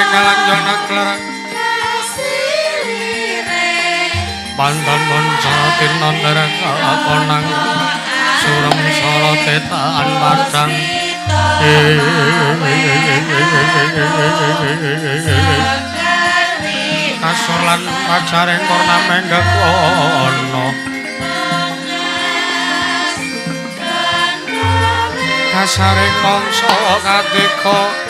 ngalang jana klara Pandan moncara tinan derek konang surem solo tetaan padang kasulan pacaring korna menggak ono kasaring mongso kadeka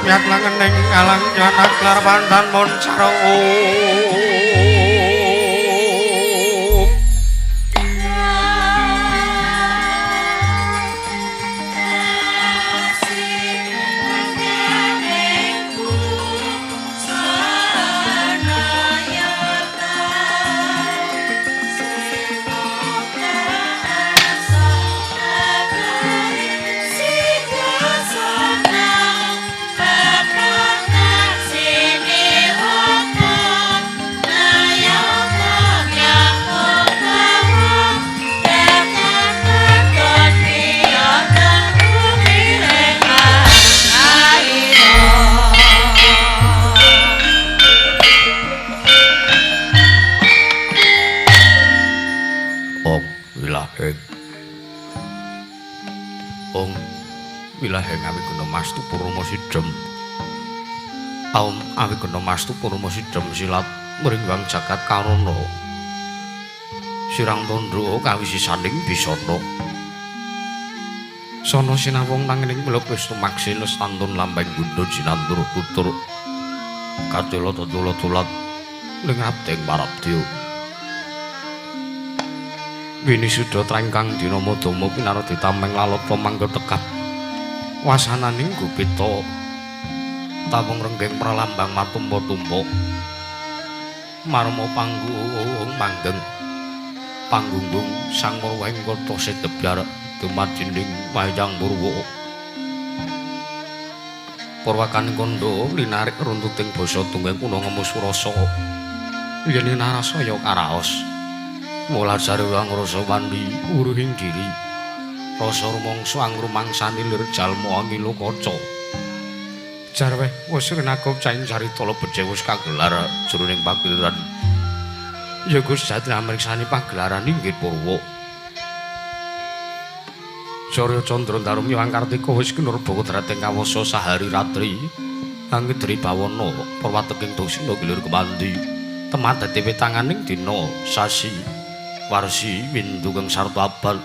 Miat langening alang jana klar pandan moncara Mastu Purma Sidhem Aum Awiguna Mastu Purma Sidhem silat mringwang jagat karana sirang tandha kawisisaning bisana sono sinawung nanging meluk wis tumaksi lestantun lambang gundul sinandur putur kadela tulat ning abdeng parabdya wini suda trengkang dinama dama pinaradi tameng lalata mangga tekap wasananing gupita tawung renggeng pralambang matumpa-tumpa marma panggung manggeng panggunggung sang murwahing kota sedebyar dumadining wayang purwa purwakan kondo linarik runtuting basa tunggang kuna ngemus rasa yen narasaya karaos mulasare wang rasa wandi uruhing diri rasa rumangsa angrumangsani lir jalma angila kaca jarweh wis renakop caing carita lebet wis kagelar jroning pagelaran ya Gusti Jati amriksani pagelaran inggih purwa Surya Candra Darmi Wangkartika wis kinurba drateng kawasa sahari ratri angedri bawana perwateking dosina gilir kemandi temat dadi wetanganing dina sasi warsi windugeng sarta abal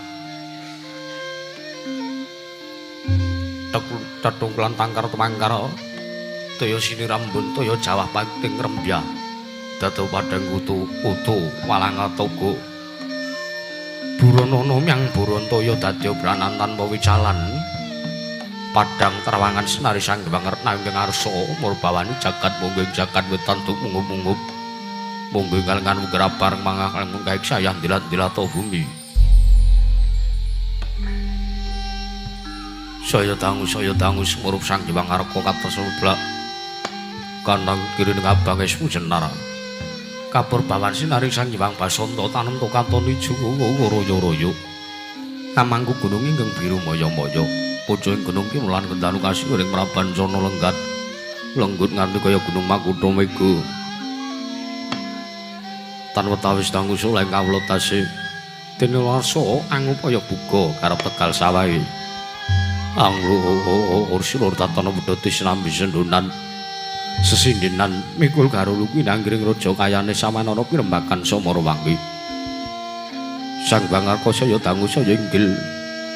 tetungklan tangkar temangkar toya sini rambun toya jawah pating rembyah dado padang utu walanga togo burono nyang burontaya dadi obranan tanpa wicalan padang terwangan senari sanggewanger nanging arsa murbawani jagat mungging jagat wetan tumunggup-unggup mungging kalengan grapar mangakal mungkaik sayang dilat-dilato bumi saya tangu semurup sang Hyang Arka katos seblak kandang kiri ning abange sujenar kapur bawan sinaring Sang Hyang Basanta tanem tokaton ijo royo-royo. Kamangku gunung ingkang biru maya-maya. Pucuking gunung ki mulan kendanu kasiring Prabancana lenggat. Lenggut nganti kaya gunung Makutha Mega. Tan wetawis tanggusul ing kawula tasih tinulasa angupaya buka karep tegal sawahe. Anggur silur tatana wedhoti sinambi sendunan. Sesindinan mikul karo luki nanggring raja kayane samanana pirembagan Samarawangi. Sang Bangarkasaya dangu saya inggil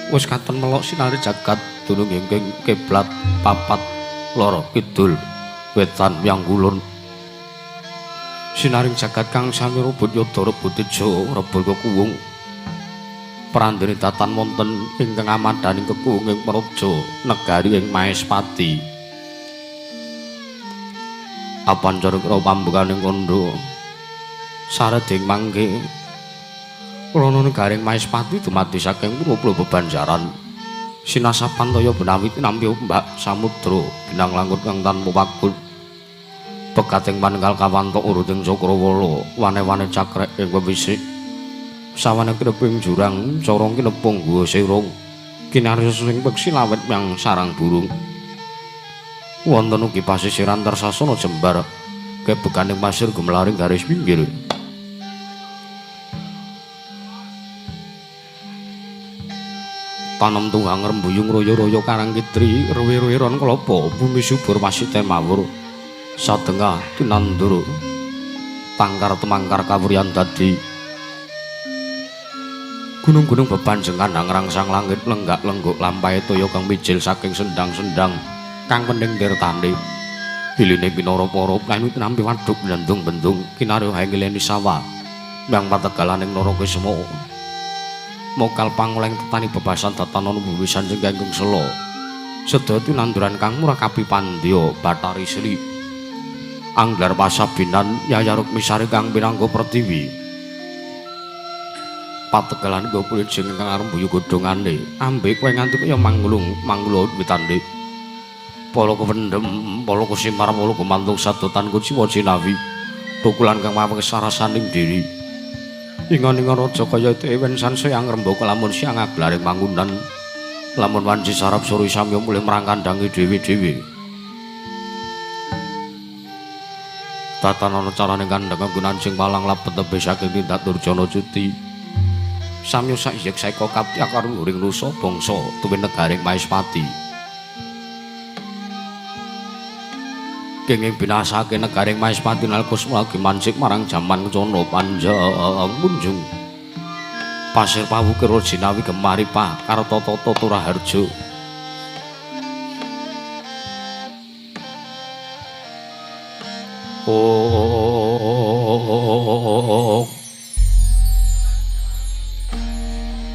wis katon melok sinari jagat dunung ingkang kiblat papat loro kidul wetan yang kulon. Sinaring jagat kang sami rebut yada rebut ijo rebul kekuwung. Prandene tatan wonten ingkang amandaning kekuwung ing praja negari ing Mahespati. Apancara kira pambukaning kandha sareding mangke Rono negaring Mahespati dumadi saking pulo-pulo bebanjaran. Sinasapan toya benawi tinampi Mbak Samudra binang langkut kang tanpa wakul. Pekating panenggal kawantok uruting Cakrawala wane-wane cakrek ing wewisik. Sawane kreping jurang corong kinepung guwa sirung. Kinarya sing peksi lawet yang sarang burung. Wonten ugi pasisiran Tersasana Jembar kebekaning pasir gemelaring garis pinggir. Panem tunggang rembuyung royo-royo karang kitri rewe-reweron kelapa bumi subur wasiten mawur satengah tinandur tangkar temangkar kawuryan dadi gunung-gunung bebanjengan ngrangsang langit lenggak-lengguk lampahe toya kang mijil saking sendang-sendang kang pening tirtane hiline pinara-para kayu nampi wadhuk bendung-bendung kinarya hengileni sawah yang pategalaning naraka sema mokal pangoleng tetani bebasan tatanan bumi sanjeng kanggung selo sedaya tinanduran kang murakabi pandya Bathari Sri anggar pasabinan yayaruk misari kang pinangga pertiwi pategalan nggo kulit sing kang arembuyu godhongane ambek kowe nganti kaya manglung witande pala kewendhem pala kusimar pala gumantung sadotan kuciwa jinawi tukulan kang maweng sarasaning diri ingon-ingon raja kaya dewen sansaya ngrembaka lamun siang aglaring mangunan lamun wanci sarap suri samya mulih mrangkandangi dhewe-dhewe tatanana carane kandhang gunan sing palang lapet tebe saking tindak Durjana Cuti samya saiyek saeka kapti karo luring nusa bangsa tuwin negaring Mahespati kenging binasake negaring Mahespati nalika semulagi mancik marang jaman Cana Panjang munjung pasir pawukir jinawi gemari pah karo tata Turaharja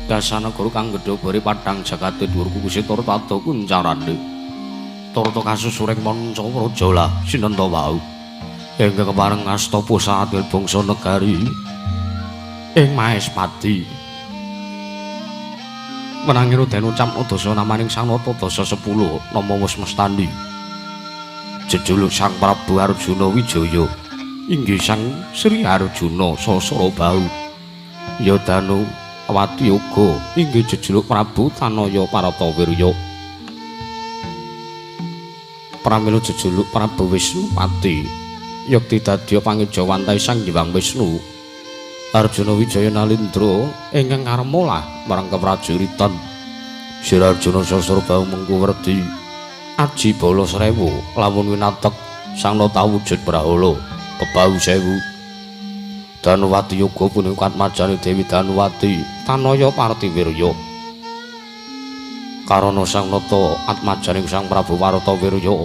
dasana guru kang gedhe bari padhang jagate dhuwur kukusi tur tata kuncarane turta kasusuring manca raja lah sinenta wau ingkang kepareng asta pusatil bangsa negari ing Mahespati menanging den ucap dasa namaning Sang Natadasa 10 nama wis mestani jejuluk Sang Prabu Arjuna Wijaya inggih Sang Sri Arjuna Sasarabau ya danu Wati uga inggih jejuluk Prabu Tanaya Paratawirya pramila jejuluk Prabu Wisnupati yakti dadya pangijawantahe Sang Hyang Wisnu Arjuna Wijaya Nalindra ingkang karmolah marang keprajuritan Sri Arjuna Sasarabau mengko werdi aji bala srewu lamun winatek sang nata wujud brahala bebau sewu Danuwati yoga punika atmajane Dewi Danuwati Tanaya Partiwirya karana sang nata atmajaning Sang Prabu Wartawirya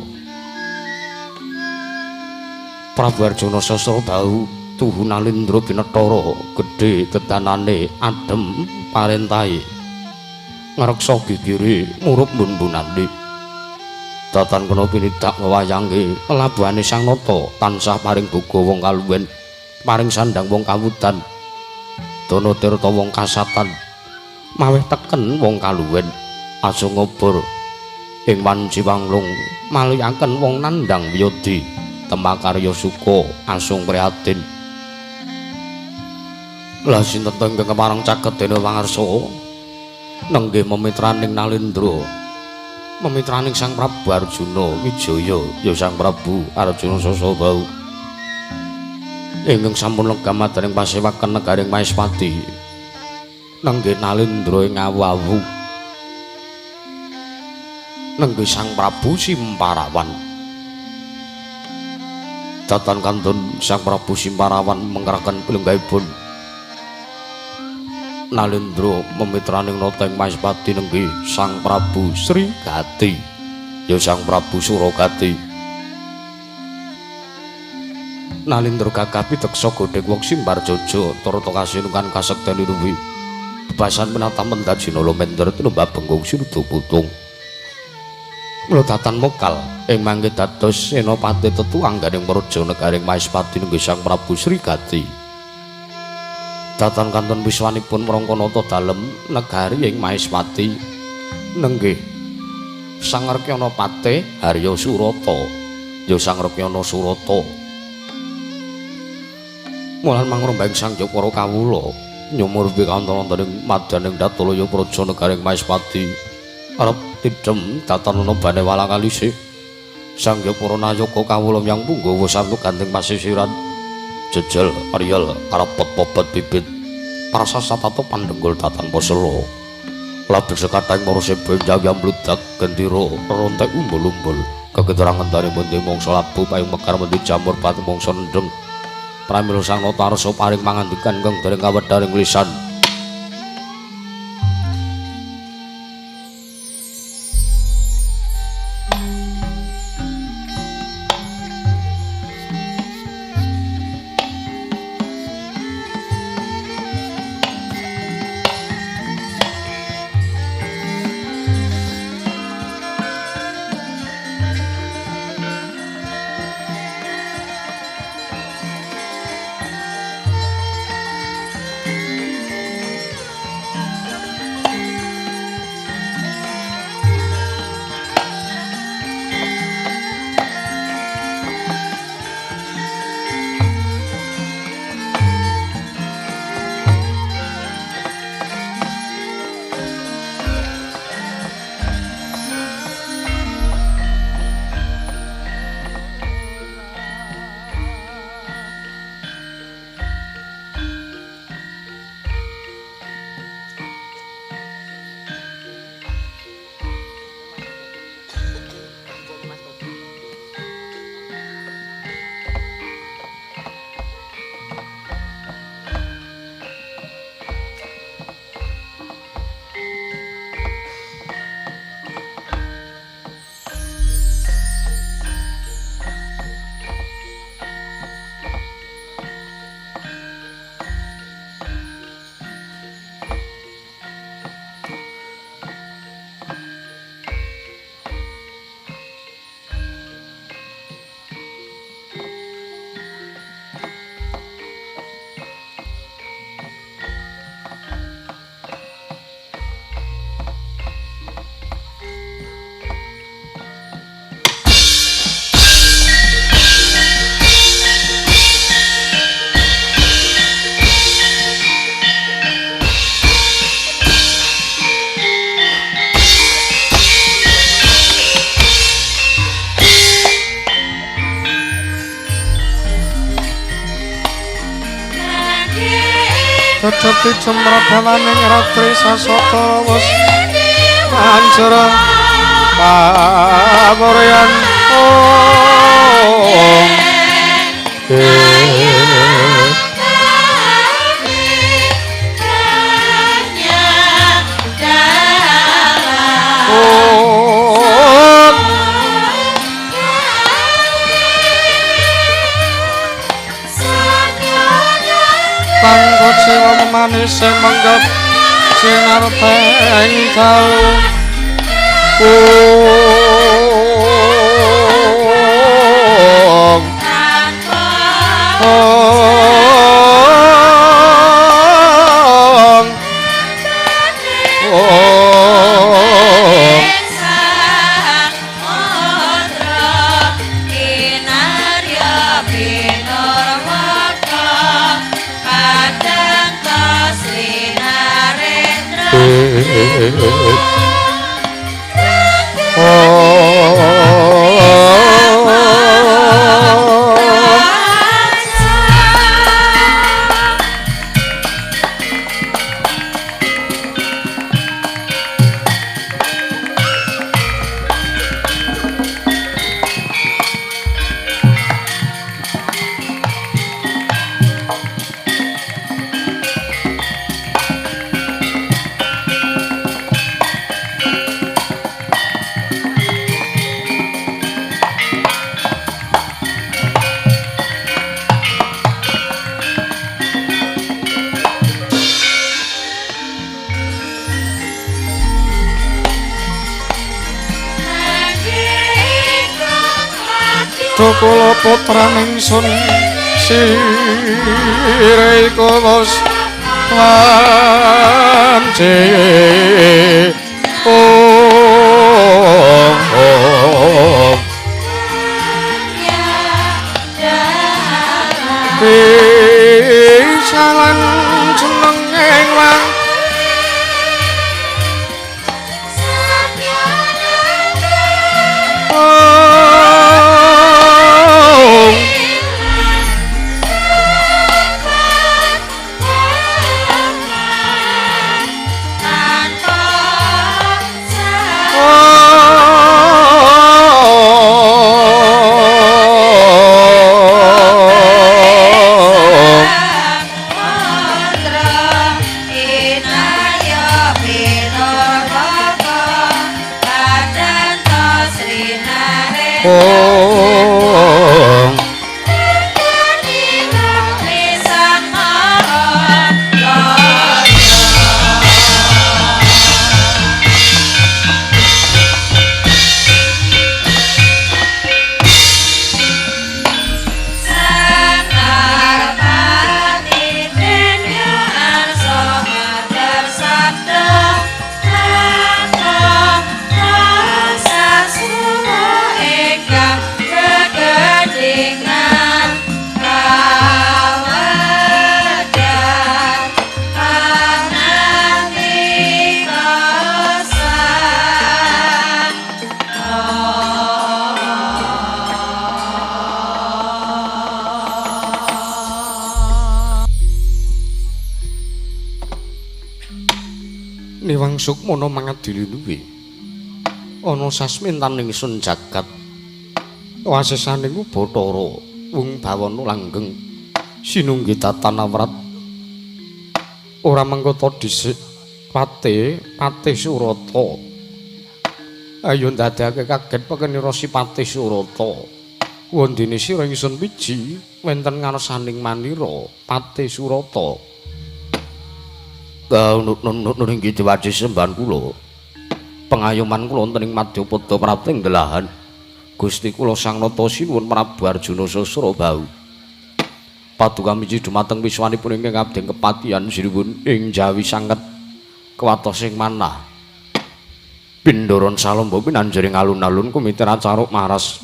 Prabu Arjuna Sasarabau tuhu Nalindra binethara gedhe tetanane adem parentahe ngreksa gigire murup mbun-mbunane datan kena pinidak wewayangke labuhane sang nata tansah paring boga wong kaluwen paring sandang wong kawudan dana tirta wong kasatan maweh teken wong kaluwen asung ngobor ing wanci wanglung maliyaken wong nandhang wiyadi temakarya suka asung prihatin Lah sinten to ingkang kepareng caket dene pangarsa nenggih memitraning Nalendra memitraning Sang Prabu Arjuna Wijaya ya Sang Prabu Arjuna Sasabau ingkang sampun legam madaning pasewaken negaring Maespati nenggih Nalendra ing awu-awu nenggih Sang Prabu Simparawan datan kantun Sang Prabu Simparawan mengkaraken pilenggaipun Nalendra memitraning nata ing Maespati nenggih Sang Prabu Srigati ya Sang Prabu Suragati Nalendra gagah piteksa godheng wong Simbarjaja turut kasinungan kasekten ruwi bebasan menata mendajina lomender tinembah bengkung sinuda putung mula datan mokal ing mangke dados senopati tetuangganing praja negaring Maespati nenggih Sang Prabu Srigati datan kantun wiswanipun mrangkanata dalem negari ing Maespati nenggih Sang Rekyana Patih Harya Surata ya Sang Rekyana Surata mulan mangrembang Sang Jawara kawula nyumur pikantuk-antuning madaning Datalaya praja negaring Maespati arep tidhem datan ana bane walang alisih Sang Jawara Nayaka kawula yang punggawa santuk gandeng pasisiran jejel Ariel arepet popet bibit prasasta tato pandenggul datan poselo labek sekathahing para sebeng jayam bludak gendira rontek umbul-umbul kegeterangan dari mundi mangsa labu payung mekar mundi jamur pati mangsa nendeng pramila Sang Natarsa paring mangandikan kang dereng kawedharing lisan Dedeti cemradaning ratri sasata wis hancur pamuryan Siwa manis menggap sinar tengkal Kadang Kula putraning sun sire kulos lance salan seneng wang Niwang Sukmana mangadili luwe ana sasmintaning sun jagat wasisaning Bathara wung bawana langgeng sinunggi tatanawrat ora mengkota dhisik Patih Surata ayo ndadekake kaget pekenira si Patih Surata wondene sira ingsun wiji wonten ngarsaning manira Patih Surata nun inggih diwaji sembahan kula pengayoman kula wonten ing Madyapada prating delahan Gusti kula Sang Nata sinuwun Prabu Arjuna Sasra Bau paduka miji dumateng wiswanipun ingkang abdeng kepatihan sinuwun ing Jawi sanget kewatos ing manah Pindoron Salomba pinanjering alun-alun kumitra caruk maras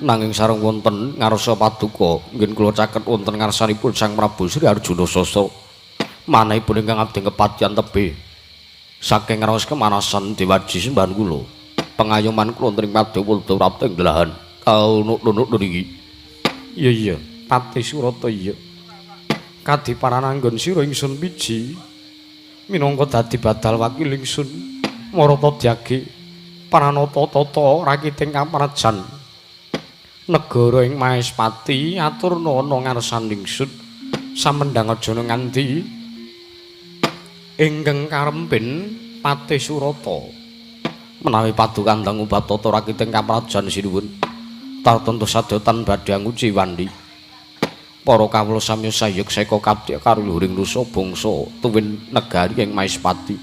nanging sareng wonten ngarsa paduka nggih kula caket wonten ngarsanipun Sang Prabu Sri Arjuna Sasra manahipun ingkang abdi kepatihan tebih saking raos kemanasan diwaji sembahan kula pengayoman kula wonten ing Madyapada prating delahan kaunuk-unuk niki iya Patih Surata iya kadiparan anggon sira ingsun wiji minangka dadi badal wakil ingsun marata diage pranata tata rakiting kaprajan negara ing Mahespati aturna ana ngarsaning ingsun samendhang aja nganti ingkang karempin Patih Surata menawi paduka ndang ubatata rakiting kaprajan sinuwun tartantu sadotan badhe nguci wandi para kawula sami sayek seka kabeh karo luhuring nusa bangsa tuwin negari ing Mahespati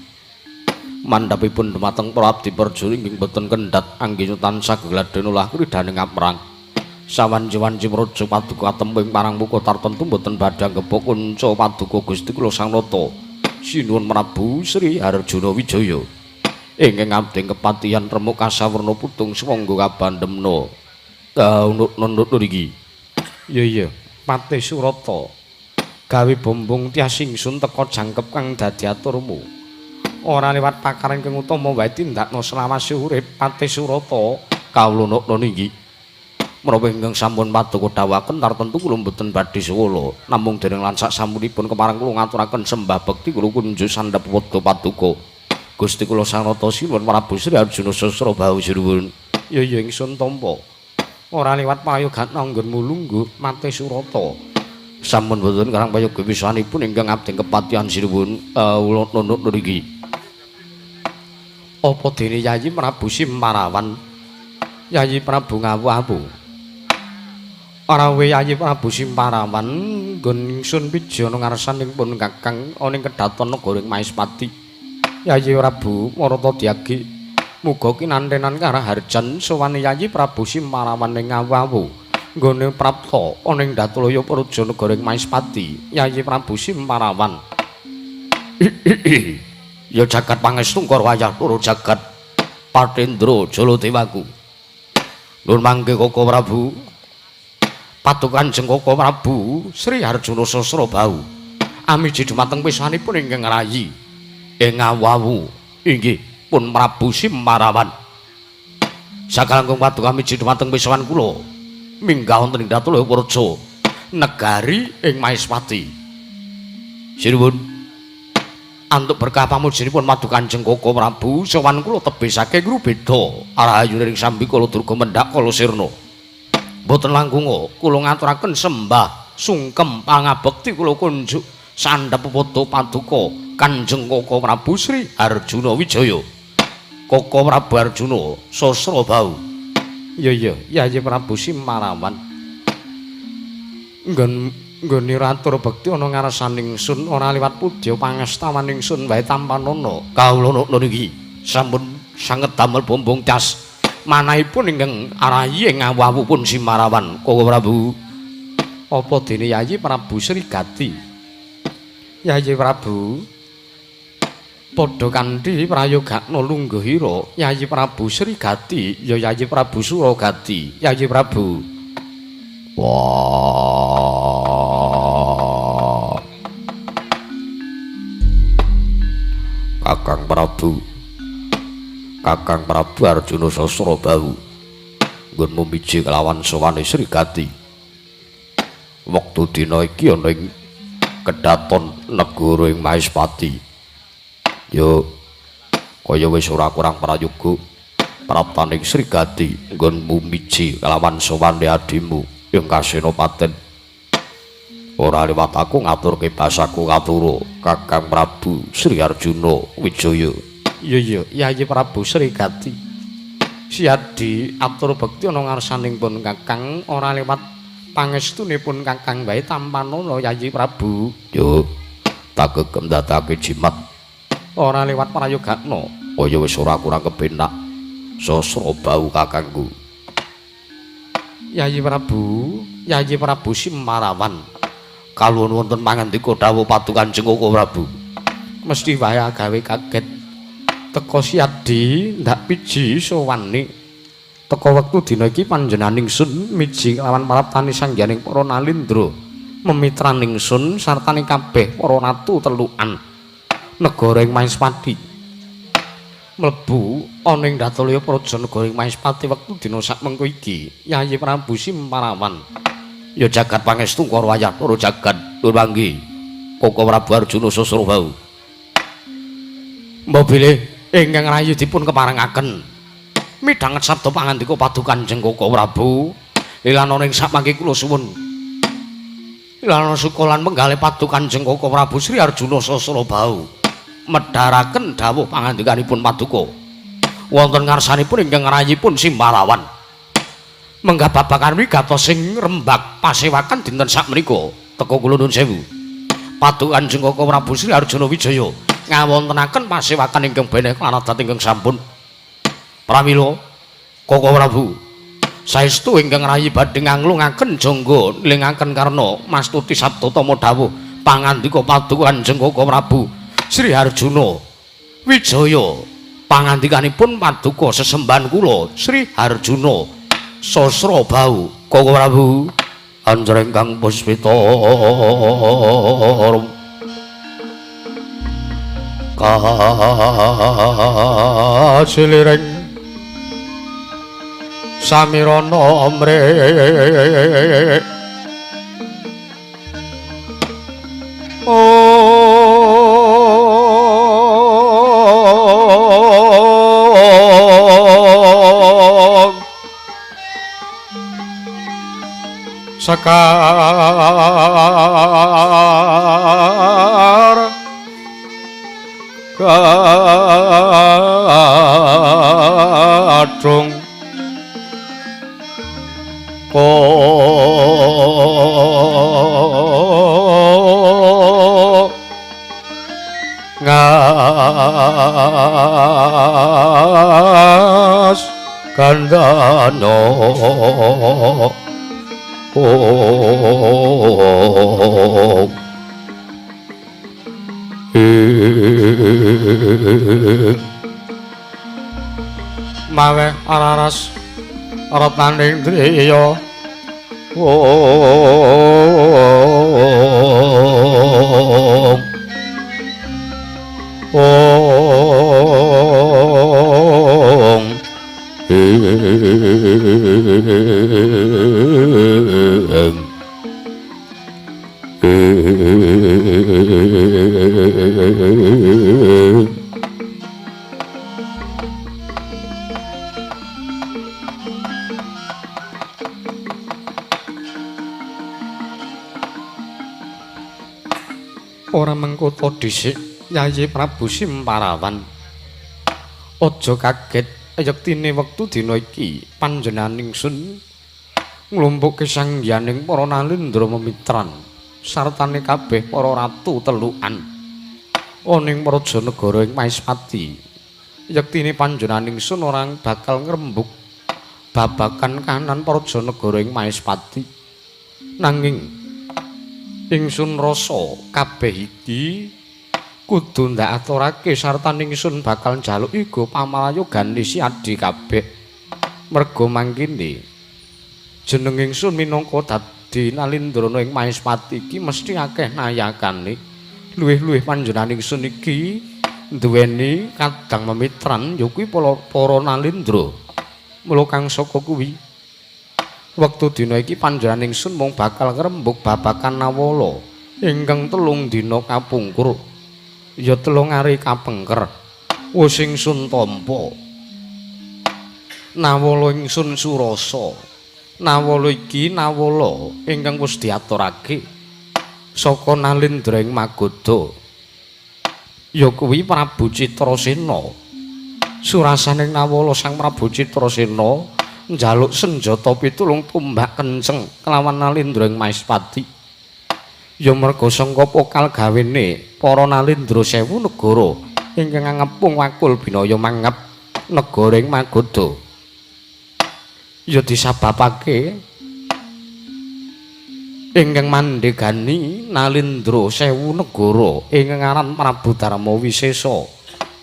mandhapipun dumateng para abdi perjuri inggih boten kendhat anggih tansah gegladhen ulah kridaning aprang sawanci-wanci mraja paduka temping parang muka tartantu boten badhe ngebok kunca paduka Gusti kula Sang Nata sinuwun Prabu Sri Arjuna Wijaya ingkang abdeng kepatihan remuk kasawerna putung swangga kabandhemna kaunuk-unuk niki iya Patih Surata gawe bombong tias ingsun teka jangkep kang dadi aturmu ora liwat pakaran kang utama wae tindakno selawase urip Patih Surata kawula niki menapa ingkang sampun paduka dawuhaken tartentu kula mboten badhe suwala namung dereng lansak samunipun kepareng kula ngaturaken sembah bekti kula kunjuk sandhep wedha paduka Gusti kula Sang Rata Sinuwun Prabu Sri Arjuna Sasrabahu Sinuwun ya ingsun tampa ora liwat payogan anggon mulungguh Patih Surata sampun boten karang payoga wisanipun ingkang abdi kepatihan sinuwun kula nunuk niki apa dene Yayi Prabu Simarawan Yayi Prabu Ngawu-awu ora we Yayi Prabu Simarawan nggon ingsun pijana ngarsanipun Kakang ana ing kedhaton Nagaring Maespati Yayi Prabu Maratadyagi muga kinantenan karaharjan sowane Yayi Prabu Simarawan ing Ngawu-awu nggone prapta ana ing Datlaya Praja Nagaring Maespati Yayi Prabu Simarawan ya jagat pangestu Karwayah loro jagat Patendra Jaladewaku Nur mangke Koko Prabu Patukan Kanjeng Koko Prabu Sri Arjuna Sasrabahu amiji dumateng pisanipun ingkang rayi ing Ngawu inggih pun Prabu Simarawan sakalangkung paduka amiji dumateng pisawan kula minggah wonten ing Datlaya Praja negari ing Maespati sinuwun antuk berkah pamujinipun Paduka Kanjeng Koko Prabu sowan kula tebih saking Grubeda arahayuning Sambikala Durga Mendhak Kala Sirna boten langkung kula ngaturaken sembah sungkem pangabekti kula kunjuk sandhep wedha paduka Kanjeng Koko Prabu Sri Arjuna Wijaya Koko Prabu Arjuna Sasrabahu iya Yayi Prabu Simarawan nggone ratur bekti ana ngarsaning ingsun ora liwat pudya pangestawan ingsun wae tampanana kawula niki sampun sanget damel bombong cas manahipun ingkang arahi ing Ngawu pun Simarawan Koko Prabu apa dene Yayi Prabu Srigati Yayi Prabu padha kanthi prayogakna lungguhira Yayi Prabu Srigati ya Yayi Prabu Suragati Yayi Prabu wah Kakang Prabu Arjuna Sasrabahu nggon mumiji kelawan sowane Srigati wektu dina iki ana ing kedhaton negara ing Maespati yo kaya wis ora kurang prayoga praptaning Srigati nggon mumiji kelawan sowane adimu ing Kasenopaten ora liwat aku ngaturke basaku katura Kakang Prabu Sri Arjuna Wijaya iya Yayi Prabu Srigati siadi atur bekti ana ngarsaning pun Kakang ora liwat pangestunipun Kakang wae tampanana Yayi Prabu yo tak gegem dadake jimat ora liwat prayogakna kaya wis ora kurang kepenak Sasrabahu kakangku Yayi Prabu Simarawan kaluwun wonten pangandika dawuh Paduka Kanjeng Koko Prabu mesti wae gawe kaget teka siadi ndak piji sowane teka wektu dina iki panjenenganing sun miji lawan praptani sangyaning para nalindra memitraning sun sartane kabeh para ratu telukan negara ing Maespati mlebu ana ing Datlaya Praja negara ing Maespati wektu dina sakmengko iki Yayi Prabu Simarawan ya jagat pangestu Karwayah loro jagat tur panggi Koko Prabu Arjuna Sasrabahu mbabile ingkang rayi dipun keparengaken midhanget sabda pangandika Paduka Kanjeng Koko Prabu lan ana ing sapangke kula suwun lan sukolan penggalih Paduka Kanjeng Koko Prabu Sri Arjuna Sasrabahu medharaken dawuh pangandikanipun Paduka wonten ngarsanipun ingkang rayipun Simarawan menggah babakan wigatos sing rembag pasewakan dinten sakmenika teka kula nuwun sewu Paduka Kanjeng Koko Prabu Sri Arjuna Wijaya ngawontenaken pasewakan ingkang beneh kaladat ingkang sampun pramila Koko Prabu saestu ingkang rayi badhe nganglungaken jangga nilingaken karna mastuti sabda tama dawuh pangandika Paduka Kanjeng Koko Prabu Sri Arjuna Wijaya pangandikanipun Paduka sesembahan kula Sri Arjuna Sasrabahu Koko Prabu anjrengkang puspita Kajiliring Samirana amre Sakar Kadung Ngas Kandano Mawe araras rataning driya ora mengkoto dhisik Yayi Prabu Simparawan aja kaget yektine wektu dina iki panjenengan ingsun nglumpuke sangyaning para nalindra memitran sartane kabeh para ratu telukan oning praja negara ing Maespati yektine panjenengan ingsun ora bakal ngrembug babagan kanan praja negara ing Maespati nanging ingsun rasa kabeh iki kudu ndak aturake sartane ingsun bakal njaluk iku pamrayogan si adi kabeh merga mangkene jeneng ingsun minangka dadi nalindrana ing Maespati iki mesti akeh nayakane luwih-luwih panjenengan ingsun iki duweni kadang memitran ya kuwi para nalindra mula kang saka kuwi wektu dina iki panjenengan ingsun mung bakal ngrembug babakan Nawala ingkang 3 dina kapungkur ya 3 ari kapengker wis ingsun tampa Nawala ingsun surasa Nawala iki Nawala ingkang wis diaturake saka Nalindra ing Magoda ya kuwi Prabu Citrasena surasaning Nawala Sang Prabu Citrasena njaluk senjata pitulung tumbak kenceng kelawan Nalindra ing Maespati ya merga sangka pokal gawene para Nalindra 1000 negara ingkang ngepung wakul binaya mangep negara ing Magoda ya disababake ingkang mandhegani Nalindra 1000 negara ingkang aran Prabu Darma Wisesa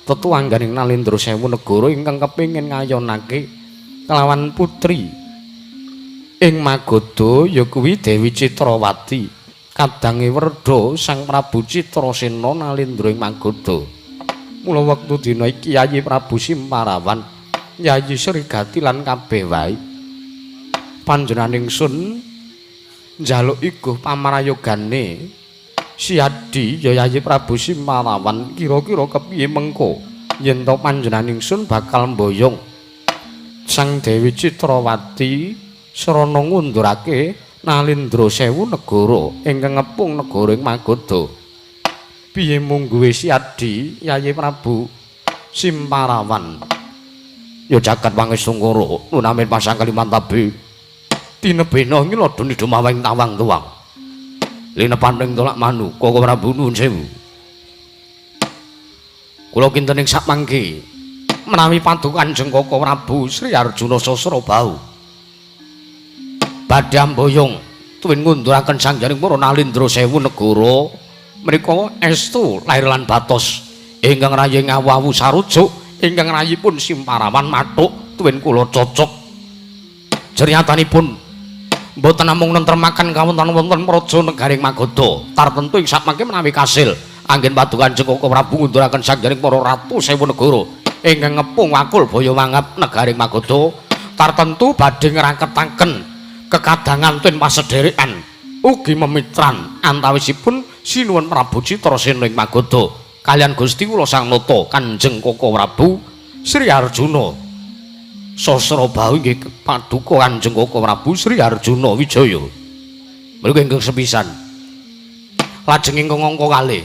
tetuangganing Nalindra 1000 negara ingkang kepingin ngayonake kelawan putri ing Magoda ya kuwi Dewi Citrawati kadange Werda Sang Prabu Citrasena Nalindra ing Magoda mula wektu dina iki Yayi Prabu Simparawan Yayi Srigati lan kabeh wae panjenengan ingsun njaluk iku pamrayogane si adi ya Yayi Prabu Simparawan kira-kira kepiye mengko yen to panjenengan ingsun bakal mboyong Sang Dewi Citrawati srana ngundurake Nalindra 1000 negara ingkang ngepung negara ing Magoda. Piye mungguhe si adi Yayi Prabu Simparawan. Ya jagat Wangesungkara nunamin pasang Kalimantabe. Tinebena ngilodo nidhumawing tawang tuwang. Linepaning tolak manu Koko Prabu nuwun sewu. Kula kinten ing sapmangke menawi padukan Kanjeng Koko Prabu Sri Arjuna Sasrabau badhe amboyong tuwin ngunduraken sangjaring para Nalindra 1000 negara menika estu lair lan batos ingkang rayi ngawawu sarujuk ingkang rayipun Simparawan mathuk tuwin kula cocok jeriyatanipun boten namung nentremaken kawonten-wonten praja negaring Magoda tartemtu ing sapmangke menawi kasil anggen paduka Kanjeng Koko Prabu ngunduraken sangjaring para ratu sewu negara ingkang ngepung wakul baya mangap negaring Magoda tartentu badhe ngrangketaken kekadangan ten pasederekan ugi memitran antawisipun sinuwun Prabu Citrasena ing Magoda kalian Gusti kula Sang Nata Kanjeng Koko Prabu Sri Arjuna Sasrabahu inggih paduka Kanjeng Koko Prabu Sri Arjuna Wijaya mriku ingkang sepisan lajeng ingkang angka kalih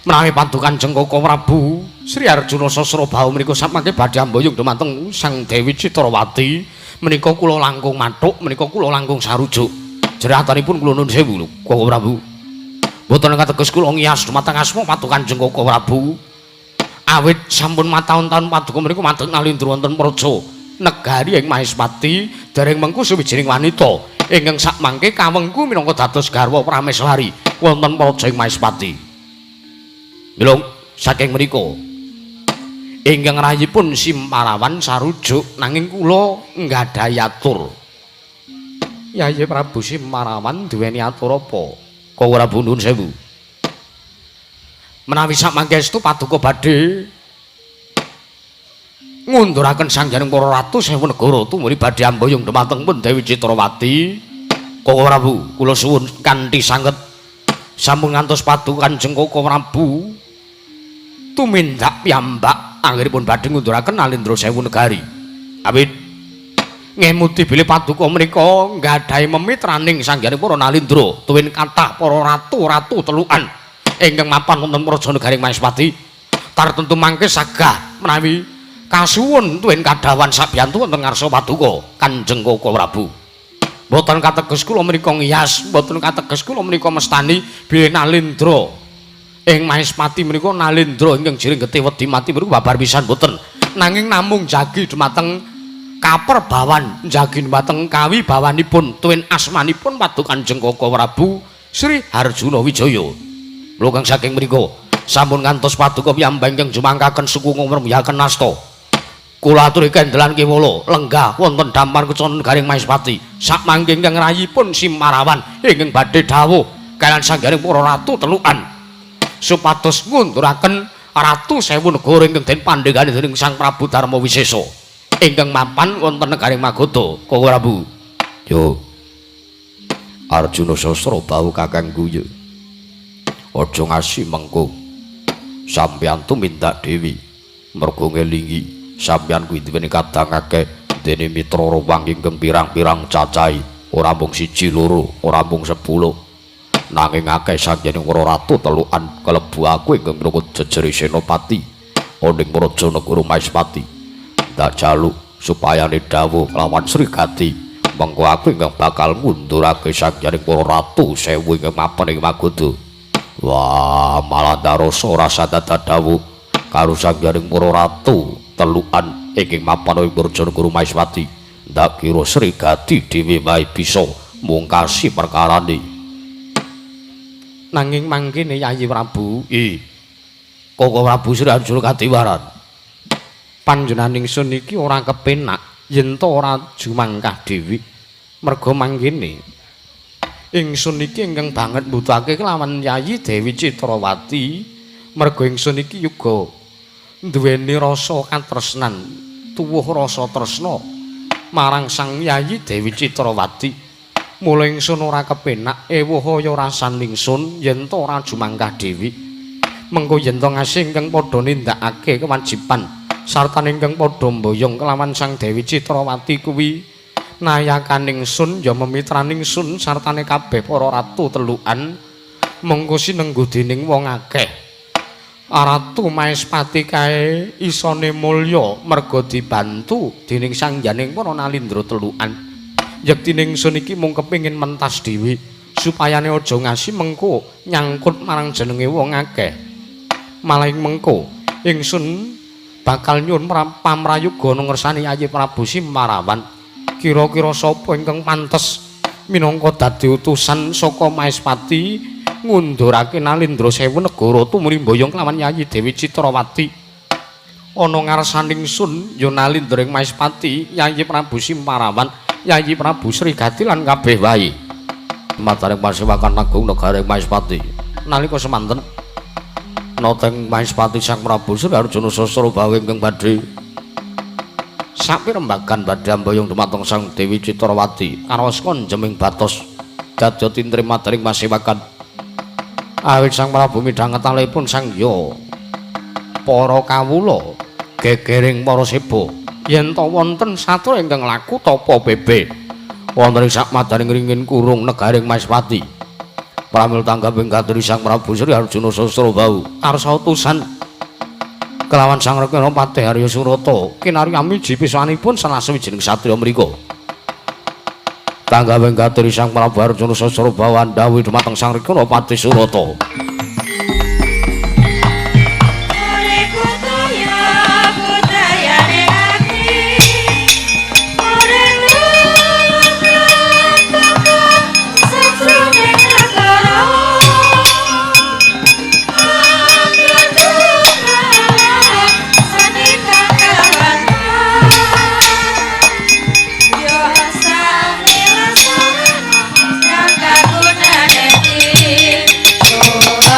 menawi paduka Kanjeng Koko Prabu Sri Arjuna Sasrabahu menika samangke badhe amboyong dumateng Sang Dewi Citrawati menika kula langkung mathuk menika kula langkung sarujuk jeratanipun kula nuwun sewu lho Koko Prabu mboten kateges kula ngiyas dumateng asma paduka Kanjeng Koko Prabu awit sampun mataun-taun paduka menika madhep nalindra wonten praja negari ing Mahespati dereng mengku sawijining wanita ingkang sakmangke kawengku minangka dados garwa Prameswari wonten praja ing Mahespati milung saking menika ingkang rayipun Simparawan sarujuk nanging kula nggadahi atur Yayi Prabu Simparawan duweni atur apa kok ora nuwun sewu menawi samangkestu paduka badhe ngunduraken sangjaring para ratu sewu negara tumuli badhe amboyong dumateng pun Dewi Citrawati Koko Prabu kula suwun kanthi sanget sampun ngantos paduka Kanjeng Koko Prabu tumindak piyambak anggenipun badhe ngunduraken nalindra sewu negari awit ngemuti bilih paduka menika nggadahi memitraning sangjaring para nalindra tuwin kathah para ratu-ratu telukan ingkang mapan wonten praja negari Mahespati tartentu mangke sagah menawi kasuwun tuwin kadawan sabiyantu wonten ngarsa paduka Kanjeng Koko Prabu mboten kateges kula menika ngiyas mboten kateges kula menika mestani bilih nalindra ing Mahespati menika nalindra ingkang jiring getih wedi mati menika babar pisan mboten nanging namung jagi dumateng kaperbawan jagi dumateng kawibawanipun tuwin asmanipun paduka Kanjeng Koko Prabu Sri Arjuna Wijaya lho kang saking mriku sampun ngantos paduka piyambak ingkang jumangkaken suku ngumremyaken asta kula aturi kendelan kiwala lenggah wonten dampar keconen garing Mahespati sakmangke ingkang rayipun Simparawan ingkang badhe dawuh kaliyan sanggaring para ratu telukan supados ngunduraken ratu sewu negara ingkang den pandhegani dening Sang Prabu Darma Wisesa ingkang mapan wonten negaring Magoda Koko Prabu yo Arjuna Sasrabahu kakangku yo aja ngasi mengko sampeyan tumindak dewi mergo ngelingi sampeyan kuwi duweni kadang akeh dene mitra ruwang ingkang pirang-pirang cacahe ora mung 1 2 ora mung 10 nanging akeh sanjane para ratu telukan kalebu aku ingkang minangka jejere senopati oning praja negara Mahespati tak jaluk supaya dawuh lawan Srigati mengko aku ingkang bakal ngundurake sanjane para ratu sewu ingkang mapan ing Magoda wah malah darasa rasa dadawuh karo sanggaring para ratu telukan ingkang mapan ing praja negara Mahespati ndak kira Srigati dhewe wae bisa mungkasi perkarane nanging mangkene Yayi Prabu Koko Prabu Sri Arjuna Kadiwaran panjenengan ingsun iki ora kepenak yen to ora jumangkah dewi merga mangkene ingsun iki ingkang banget mbutuhake kelawan Yayi Dewi Citrawati merga ingsun iki yuga duweni rasa katresnan tuwuh rasa tresna marang Sang Yayi Dewi Citrawati mula ingsun ora kepenak ewuh ya rasan ingsun yen to ora jumangkah dewi mengko yen to ngasih ingkang padha nindakake kewajiban sarta ingkang padha mboyong kelawan Sang Dewi Citrawati kuwi nayakan ingsun ya memitraning ingsun sartane kabeh para ratu telukan mengko sinenggu dening wong akeh Ratu Mahespati kae isone mulya merga dibantu dening sangjaning para nalindra telukan yektine ingsun iki mung kepengin mentas dhewe supayane aja ngasi mengko nyangkut marang jenenge wong akeh malah mengko ingsun bakal nyuwun pamrayoga ngersani Yayi Prabu Simparawan kira-kira sapa ingkang pantes minangka dadi utusan saka Mahespati ngundurake nalindra sewu negara tumuli mboyong kelawan Yayi Dewi Citrawati ana ngarsaning ingsun ya nalindra ing Mahespati Yayi Prabu Simparawan Yayi Prabu Srigati lan kabeh wae mataring pasewakan agung negara Mahespati nalika semanten Noteng Maespati Sang Prabu Sri Arjuna Sasrabahu ingkang badhe sami rembagan badhe ambayung dumateng Sang Dewi Citrawati karaos konjeming batos dadya tintrim madaring masewakan awit Sang Prabu midhangetanipun Sang Ya para kawula gegering para seba yen ta wonten satra ingkang laku tapa bebe wonten ing sakmadaning ringin kurung negaring Maespati pramil tanggaping katuri Sang Prabu Sri Arjuna Sasrabahu arsa utusan kelawan Sang Rekana Patih Arya Surata kinarya miji pisanipun salah sawijining satriya mriku tanggaping katuri Sang Prabu Arjuna Sasrabahu andhawi dumateng Sang Rekana Patih Surata Oh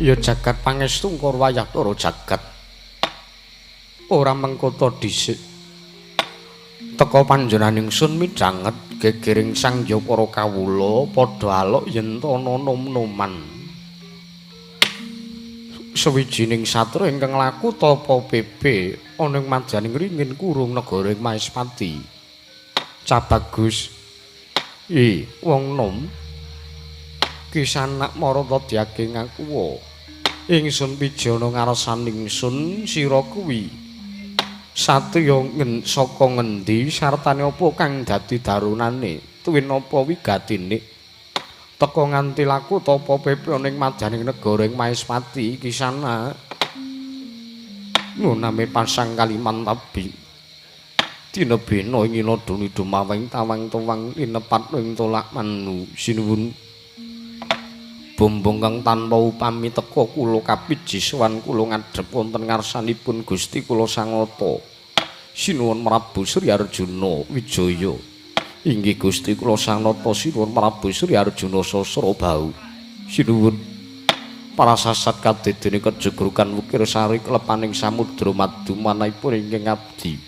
Ya jagat pangestu ngkor wayah para jagat. Ora mengkoto dhisik. Teka panjenenganing sun midhanget gegiring sangya para kawula padha alok yen ana nom-noman. Sawijining satra ingkang laku tapa pepe ana ing madyaning ringin kurung negara ing Maespati. Cabagus. Wong nom. Kisanak marata diage ngakuwa. Ingsun pijana ngarsaning sun sira kuwi satriya saka ngendi sartane apa kang dadi darunane tuwin apa wigatine teka nganti laku tapa pepe ning madyaning negara ing Maespati kisana nuname pasang kaliman tabi dina bena ing inaduni dumawing tawang-tawang linepat ing tolak manu sinuwun bombong kang tanpa upami teka kula kapiji sowan kula ngadhep wonten ngarsanipun Gusti kula Sangata sinuwun Prabu Sri Arjuna Wijaya inggih Gusti kula Sangata sinuwun Prabu Sri Arjuna Sasrabau sinuwun parasasat kadedene kejegrukan wukir sari klepaning samudra madu manahipun ingkang abdi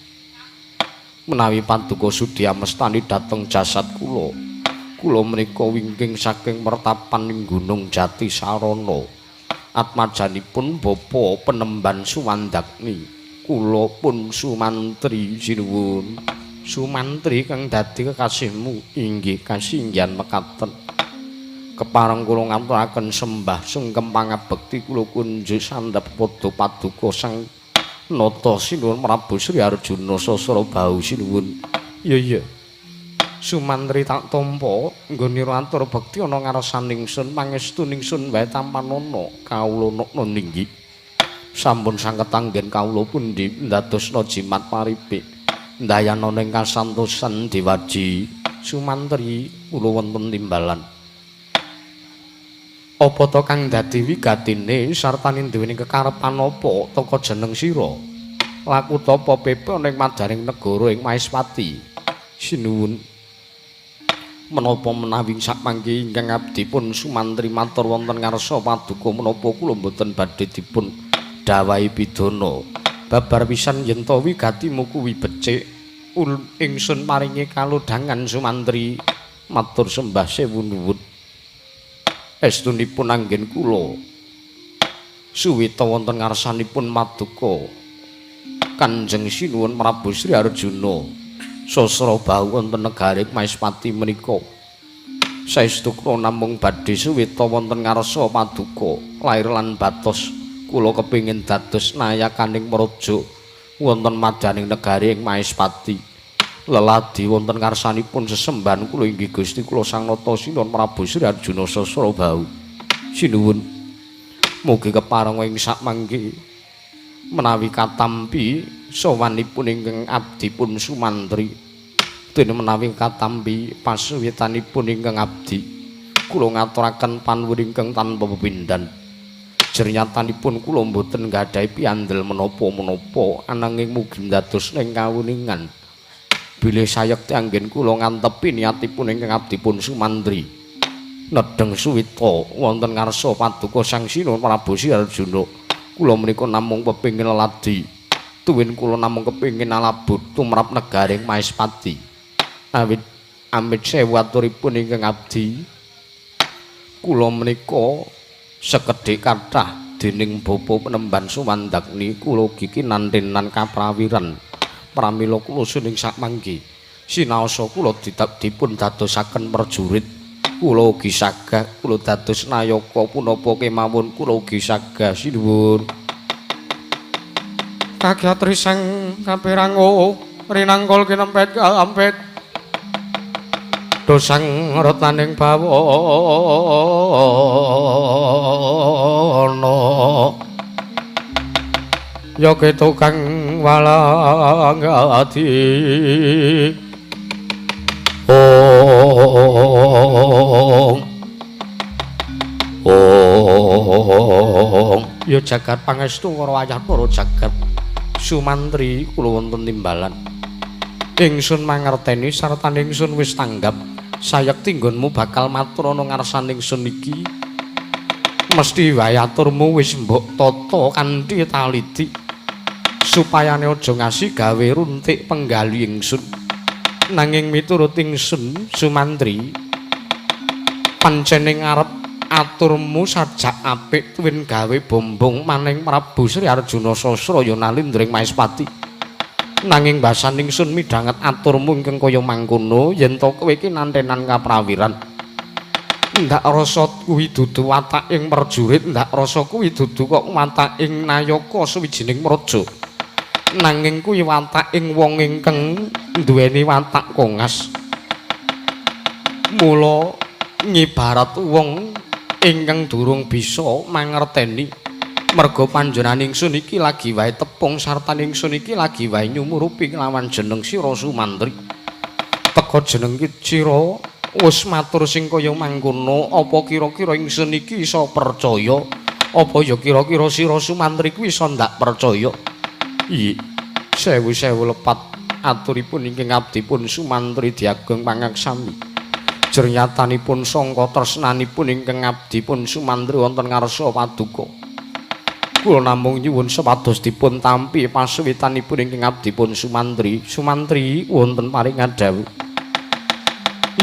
menawi paduka sudi amestani dhateng jasad kula menika wingking saking mertapan ing Gunung Jati Sarana. Atmajanipun Bapa Penemban Suwandagni. Kula pun sumantri sinuwun. Sumantri kang dadi kekasihmu inggih kasinggihan mekaten. Kepareng kula ngaturaken sembah sungkem pangabekti kula kunjuk sandhap padha paduka sang nata sinuwun Prabu Sri Arjuna Sasrabau sinuwun. Iya. Sumantri tak tampa nggone atur bekti ana ngarsaning sun pangestu ningsun wae tampanana kawula nekna ninggi sampun sanget anggen kawula pundi ndadosna jimat paripik ndayana ning kasantosan diwaji Sumantri kula wonten timbalan apa to kang dadi wigatine sartane duweni kekarepan apa teka jeneng sira laku tapa pepe ning madyaning negara ing Maespati sinuwun menapa menawi sapanggi ingkang abdi pun Sumantri matur wonten ngarsa paduka menapa kula mboten badhe dipun dawahi pidana babar pisan yen to wigatimu kuwi becik ingsun paringi kalodhangan Sumantri matur sembah sewu nuwun estunipun anggen kula suwita wonten ngarsanipun paduka Kanjeng Sinuwun Prabu Sri Arjuna Sasrabau wonten negari Maespati menika saestu kula namung badhe suwita wonten ngarsa paduka lair lan batos kula kepingin dados nayakaning praja wonten madyaning negari ing Maespati leladi wonten ngarsanipun sesembahan kula inggih Gusti kula Sang Nata Sinuwun Prabu Sri Arjuna Sasrabau sinuwun mugi kepareng ing sakmangke menawi katampi sawanipun ingkang abdi pun Sumantri dene menawi katampi pasuwitanipun ingkang abdi kula ngaturaken panuwun ingkang tanpa pepindhan jernyatanipun kula mboten nggadahi piandel menapa-menapa ananging mugi dados ing kawuningan bilih sayekti anggen kula ngantepi niatipun ingkang abdi pun Sumantri nedeng suwita wonten ngarsa paduka Sang Sinuwun Prabu Sri Arjuna kula menika namung pepingin ladi tuwin kula namung kepingin alabut tumrap negari Maespati amit sewu aturipun ingkang abdi kula menika sekedhik kathah dening Bapa Penemban Suwandagni kula ugi kinantenan kaprawiran pramila kula suning sakmangke sinaosa kula dipun dadosaken prajurit kula ugi sagah kula dados nayaka punapa kemawon kula ugi sagah sinuwun kagiatri sang kapirango rinangkul kinempet kalampet dosang retaning bawana ya keto kang walang ati ya jagat pangestu karo wayah para jagat Sumantri kula wonten timbalan ingsun mangerteni sarta ingsun wis tanggap sayekti nggonmu bakal matur ana ngarsaning ingsun iki Mesti wae aturmu wis mbok tata kanthi taliti supayane aja ngasih gawe runtik penggali ingsun. Nanging miturut ingsun Sumantri pancening arep aturmu sajak apik tuwin gawe bombong maning Prabu Sri Arjuna Sasraya nalindring Maespati. Nanging basan ingsun midhanget aturmu ingkang kaya mangkono yen to kowe iki nantenan kaprawiran. Ndak rasa kuwi dudu wataking prajurit, ndak rasa kuwi dudu kok wataking nayaka sawijining praja. Nanging kuwi wataking wong ingkang duweni watak kongas. Mula ngibarat wong ingkang durung bisa mangerteni merga panjenengan ingsun iki lagi wae tepung sarta ingsun iki lagi wae nyumurupi lawan jeneng Sira Sumantri. Teka jeneng iki Sira wis matur sing kaya mangkono, apa kira-kira ingsun iki iso percaya? Apa ya kira-kira Sira Sumantri kuwi iso ndak percaya? Iya, sewu-sewu lepat aturipun ingkang abdipun Sumantri diageng pangaksami. Jernyatanipun sangka tresnanipun ingkang abdipun Sumantri wonten ngarsa paduka. Kula namung nyuwun sepados dipun tampi pasuwitanipun ingkang abdipun Sumantri. Sumantri wonten paring dawuh.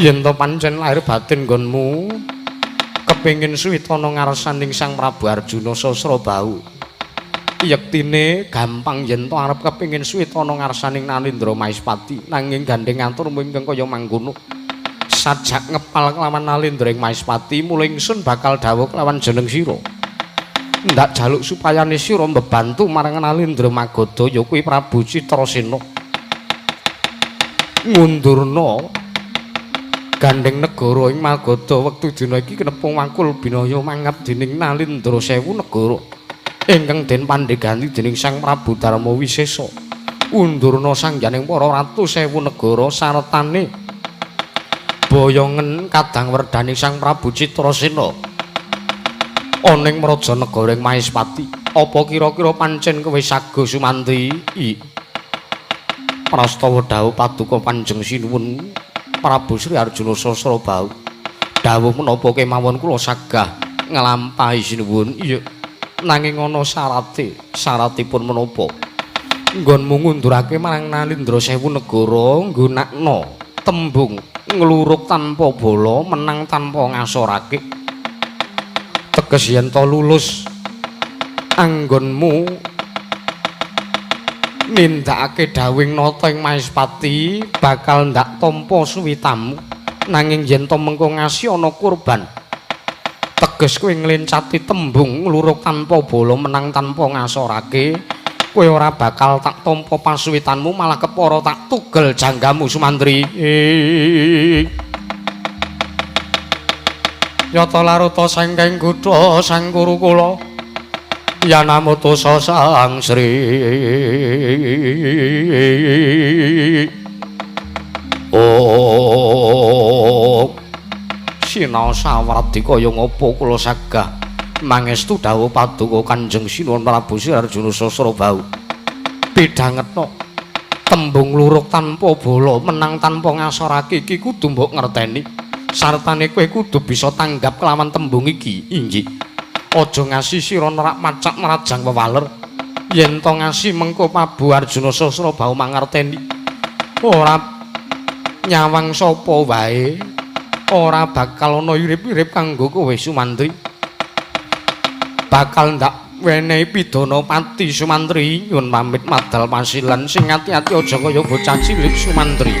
Yen to pancen lahir batin nggonmu kepengin suwitana ngarsaning Sang Prabu Arjuna Sasrabau. Yektine gampang yen to arep kepengin suwitana ngarsaning Nalindra Maespati, nanging gandeng aturmu ingkang kaya mangkono. Sajak ngepal kelawan Nalindra Maespati, mula ingsun bakal dawuh kelawan jeneng sira. Ndak jaluk supayane sira mbebantu marang Nalindra Magoda ya kuwi Prabu Citrasena. Ngundurna gandeng negara ing Magoda wektu dina iki kenepung wangkul binaya mangap dening Nalindra Sewu negara. Ingkang den pandheganti dening Sang Prabu Darma Wisesa. Undurna sangjaning para ratu sewu negara sartane boyongen kadang werdani Sang Prabu Citrasena. Ana ing Mraja Negara ing Maespati. Apa kira-kira pancen kowe sago Sumantri? Prastawa dawuh paduka Panjeng Sinuwun Prabu Sri Arjuna Sasrabau. Dawuh menapa kemawon kula sagah nglampahi sinuwun. Iya. Nanging ana syarate. Syaratipun menapa? Nggonmu ngundurake marang Nalindra Sewu negara nggunakna tembung ngluruk tanpa bala, menang tanpa ngasorake. Teges yen to lulus anggonmu nindakake dawing nata ing Maespati bakal ndak tampa suwitamu. Nanging yen to mengko ngasi ana kurban, teges kowe nglencati tembung ngluruk tanpa bala, menang tanpa ngasorake, kowe ora bakal tak tampa pasuwitanmu, malah kepara tak tugel janggamu Sumantri. Yata laruta sangkeng kutha sang guru kula Yanamoto Sang Sri. Oh sinau sawardi kaya ngapa kula sagah mangestu dawuh paduka Kanjeng Sinuwun Prabu Sri Arjuna Sasrabau. Pidhangetna tembung luruk tanpa bala, menang tanpa ngasorake iki kudu mbok ngerteni. Sartane kowe kudu bisa tanggap kelawan tembung iki. Inggih. Aja ngasi sira nerak macak nerajang wewaler. Yen to ngasi mengko Prabu Arjuna Sasrabau mangerteni. Ora nyawang sapa wae, ora bakal ana irip-irip kanggo kowe Sumantri. Bakal ndak wenehi pidana pati Sumantri. Nyuwun pamit madal pasilan sing ati-ati aja kaya bocah cilik Sumantri.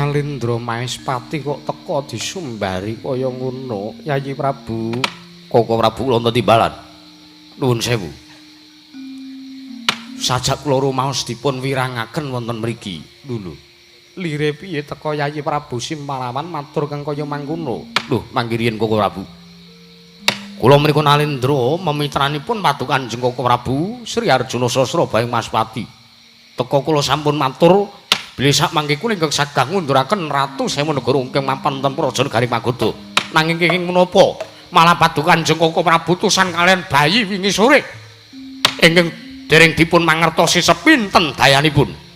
Nalendra Maespati kok teka disumbari kaya ngono, Yayi Prabu. Koko Prabu kula wonten timbalan. Nuwun sewu. Sajak kula rumaos dipun wirangaken wonten mriki. Lho. Lire piye teka Yayi Prabu Simparawan matur kang kaya mangkono. Lho, mangke riyen Koko Prabu. Kula menika Nalendra memitranipun Patu Kanjeng Koko Prabu Sri Arjuna Sasra Baing Maspati. Teka kula sampun matur bilih sak mangke kula ingkang sagah ngunduraken Ratu Sewu Negara ingkang mapan wonten Praja Garing Magoda. Nanging kenging menapa malah Patu Kanjeng Koko Prabu tusan kalian bayi wingi sore ingkang dereng dipun mangertosi sepinten dayanipun.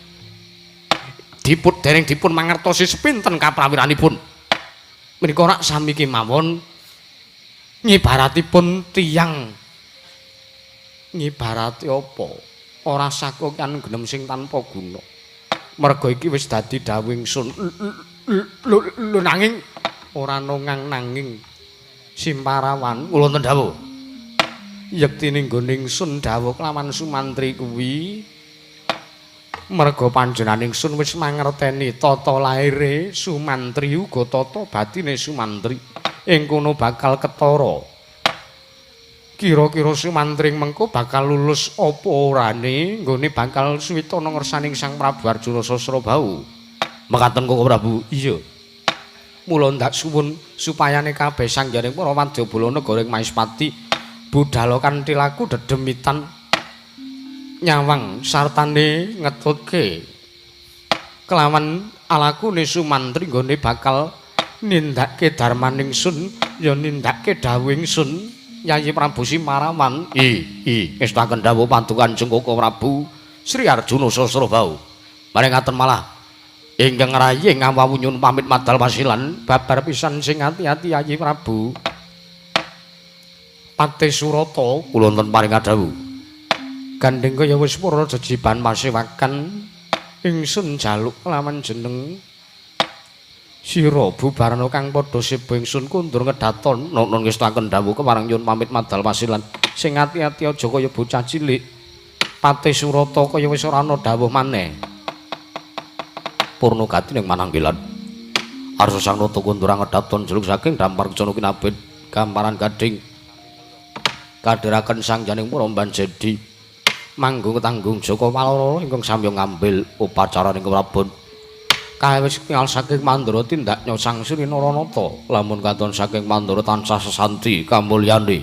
Dereng dipun mangertosi sepinten kaprawiranipun. Menika rak sami kemawon ngibaratipun tiyang ngibarati apa? Ora sakokan genem sing tanpa guna. Merga iki wis dadi dawuh ingsun. Lho nanging ora nongang nanging Simparawan Kula wonten dawuh. yektine nggone ingsun dawuh kelawan Sumantri kuwi merga panjenengan ingsun wis mangerteni tata laire Sumantri uga tata batine Sumantri. Ing kono bakal ketara. Kira-kira Sumantri mengko bakal lulus apa orane nggone bakal suwita nang ngersaning Sang Prabu Arjuna Sasrabau. Mekaten Koko Prabu. Iya. Mula ndak suwun supayane kabeh sangjaring para wadyabala negara Maespati budhal kanthi laku dedemitan nyawang sartane ngetutke kelawan alakune Sumantri nggone bakal nindakake darmaning sun ya nindakake dawuh ingsun Yayi Prabu Simparawan. Ngestaken dawuh Patu Kanjeng Koko Prabu Sri Arjuna Sasrabau. Mari ngaten malah ingkang rayi ngawawu nyuwun pamit madal wasilan babar pisan sing ati-ati Yayi Prabu. Patih Surata kula wonten paring dawuh. Gandeng kaya wis purna jejiban masewaken ingsun jaluk lawan jeneng sira bubarana kang padha siba ingsun kundur ngedaton Nun ngestaken dawuh kemarang nyuwun pamit madal wasilan. Sing ati-ati aja kaya bocah cilik. Patih Surata kaya wis ora ana dawuh maneh. Purna gati ning mananggilan. Arsa Sang Nata kundur ngedaton jeluk saking dampar kecana kinabet gamparan gading. Kadhiraken sang janing Pramban Jedi manggung tanggung Jaka Waloro ingkang samya ngambil upacara ing Prabon. Kawis kingal saking Mandura tindak nyosang Sri Naranata lamun katon saking Mandura tansah sesanti kamulyane.